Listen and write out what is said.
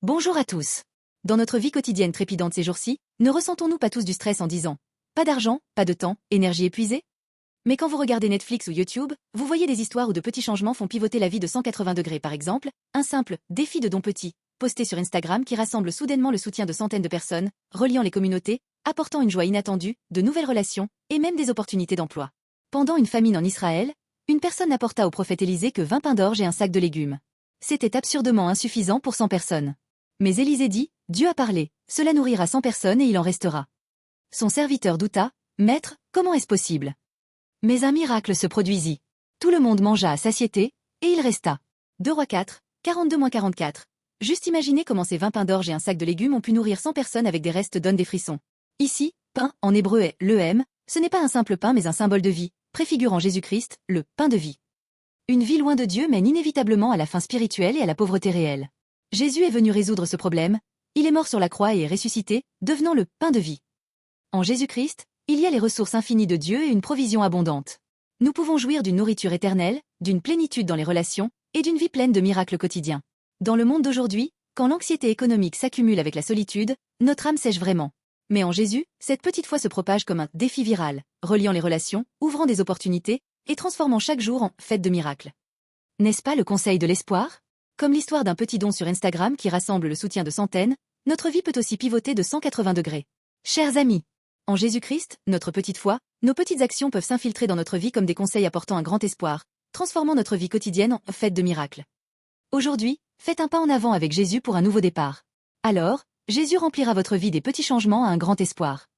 Bonjour à tous. Dans notre vie quotidienne trépidante ces jours-ci, ne ressentons-nous pas tous du stress en disant « Pas d'argent, pas de temps, énergie épuisée ?» Mais quand vous regardez Netflix ou YouTube, vous voyez des histoires où de petits changements font pivoter la vie de 180 degrés. Par exemple, un simple « défi de don petit » posté sur Instagram qui rassemble soudainement le soutien de centaines de personnes, reliant les communautés, apportant une joie inattendue, de nouvelles relations et même des opportunités d'emploi. Pendant une famine en Israël, une personne n'apporta au prophète Élisée que 20 pains d'orge et un sac de légumes. C'était absurdement insuffisant pour 100 personnes. Mais Élisée dit, Dieu a parlé, cela nourrira 100 personnes et il en restera. Son serviteur douta, Maître, comment est-ce possible? Mais un miracle se produisit. Tout le monde mangea à satiété, et il resta. 2 Rois 4, 42-44. Juste imaginez comment ces 20 pains d'orge et un sac de légumes ont pu nourrir 100 personnes avec des restes donne des frissons. Ici, pain, en hébreu est le ce n'est pas un simple pain mais un symbole de vie, préfigurant Jésus-Christ, le pain de vie. Une vie loin de Dieu mène inévitablement à la faim spirituelle et à la pauvreté réelle. Jésus est venu résoudre ce problème, il est mort sur la croix et est ressuscité, devenant le pain de vie. En Jésus-Christ, il y a les ressources infinies de Dieu et une provision abondante. Nous pouvons jouir d'une nourriture éternelle, d'une plénitude dans les relations, et d'une vie pleine de miracles quotidiens. Dans le monde d'aujourd'hui, quand l'anxiété économique s'accumule avec la solitude, notre âme sèche vraiment. Mais en Jésus, cette petite foi se propage comme un défi viral, reliant les relations, ouvrant des opportunités, et transformant chaque jour en fête de miracles. N'est-ce pas le conseil de l'espoir? Comme l'histoire d'un petit don sur Instagram qui rassemble le soutien de centaines, notre vie peut aussi pivoter de 180 degrés. Chers amis, en Jésus-Christ, notre petite foi, nos petites actions peuvent s'infiltrer dans notre vie comme des conseils apportant un grand espoir, transformant notre vie quotidienne en fête de miracles. Aujourd'hui, faites un pas en avant avec Jésus pour un nouveau départ. Alors, Jésus remplira votre vie des petits changements à un grand espoir.